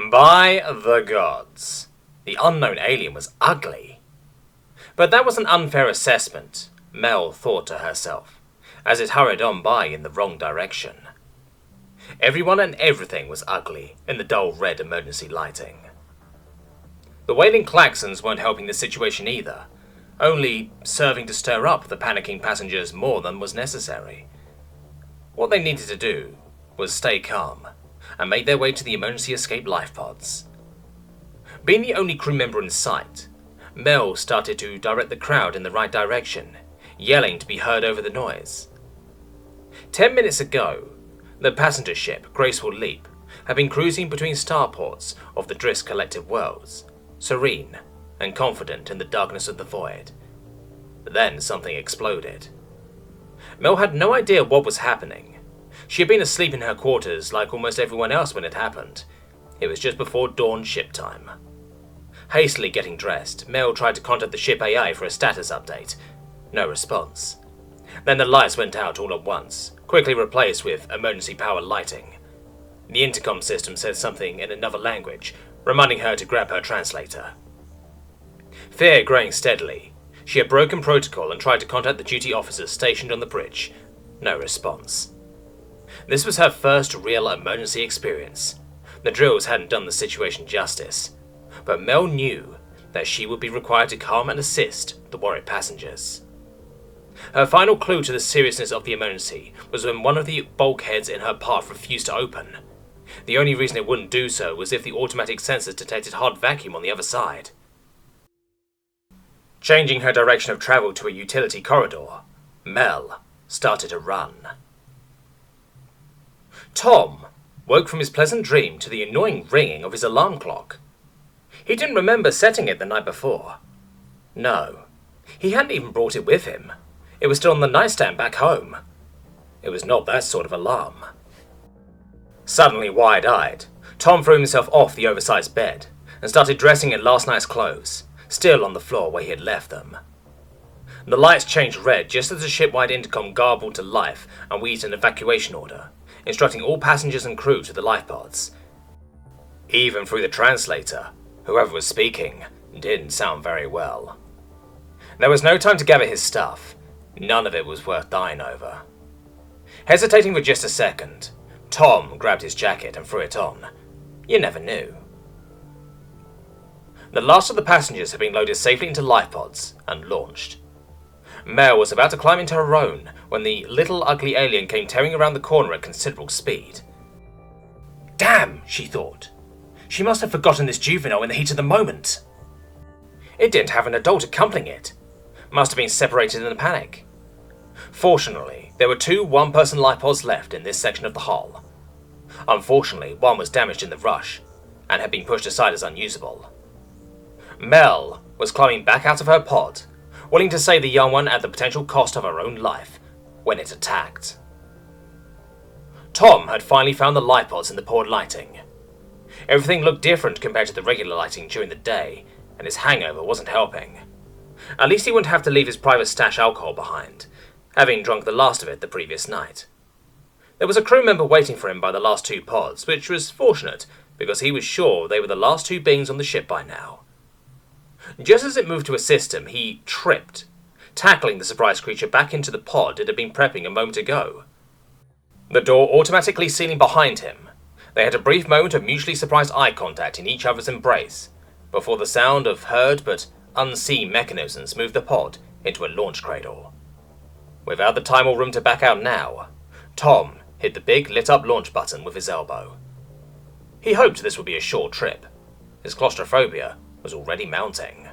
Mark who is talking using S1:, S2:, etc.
S1: By the gods, the unknown alien was ugly. But that was an unfair assessment, Mel thought to herself, as it hurried on by in the wrong direction. Everyone and everything was ugly in the dull red emergency lighting. The wailing klaxons weren't helping the situation either, only serving to stir up the panicking passengers more than was necessary. What they needed to do was stay calm and make their way to the emergency escape life pods. Being the only crew member in sight, Mel started to direct the crowd in the right direction, yelling to be heard over the noise. 10 minutes ago, the passenger ship Graceful Leap had been cruising between starports of the Driss Collective Worlds, serene and confident in the darkness of the void. Then something exploded. Mel had no idea what was happening. She had been asleep in her quarters like almost everyone else when it happened. It was just before dawn ship time. Hastily getting dressed, Mel tried to contact the ship AI for a status update. No response. Then the lights went out all at once, quickly replaced with emergency power lighting. The intercom system said something in another language, reminding her to grab her translator. Fear growing steadily, she had broken protocol and tried to contact the duty officers stationed on the bridge. No response. This was her first real emergency experience. The drills hadn't done the situation justice, but Mel knew that she would be required to calm and assist the worried passengers. Her final clue to the seriousness of the emergency was when one of the bulkheads in her path refused to open. The only reason it wouldn't do so was if the automatic sensors detected hard vacuum on the other side. Changing her direction of travel to a utility corridor, Mel started to run. Tom woke from his pleasant dream to the annoying ringing of his alarm clock. He didn't remember setting it the night before. No, he hadn't even brought it with him. It was still on the nightstand back home. It was not that sort of alarm. Suddenly wide-eyed, Tom threw himself off the oversized bed and started dressing in last night's clothes, still on the floor where he had left them. The lights changed red just as the ship-wide intercom garbled to life and wheezed an evacuation order, instructing all passengers and crew to the life pods. Even through the translator, whoever was speaking didn't sound very well. There was no time to gather his stuff. None of it was worth dying over. Hesitating for just a second, Tom grabbed his jacket and threw it on. You never knew. The last of the passengers had been loaded safely into life pods and launched. Mel was about to climb into her own when the little ugly alien came tearing around the corner at considerable speed. Damn, she thought. She must have forgotten this juvenile in the heat of the moment. It didn't have an adult accompanying it. Must have been separated in a panic. Fortunately, there were 2 one-person life pods left in this section of the hull. Unfortunately, one was damaged in the rush and had been pushed aside as unusable. Mel was climbing back out of her pod, willing to save the young one at the potential cost of her own life, when it attacked. Tom had finally found the life pods in the pod lighting. Everything looked different compared to the regular lighting during the day, and his hangover wasn't helping. At least he wouldn't have to leave his private stash alcohol behind, having drunk the last of it the previous night. There was a crew member waiting for him by the last 2 pods, which was fortunate because he was sure they were the last 2 beings on the ship by now. Just as it moved to assist him, he tripped, tackling the surprised creature back into the pod it had been prepping a moment ago. The door automatically sealing behind him, they had a brief moment of mutually surprised eye contact in each other's embrace, before the sound of heard but unseen mechanisms moved the pod into a launch cradle. Without the time or room to back out now, Tom hit the big lit-up launch button with his elbow. He hoped this would be a short trip. His claustrophobia was already mounting.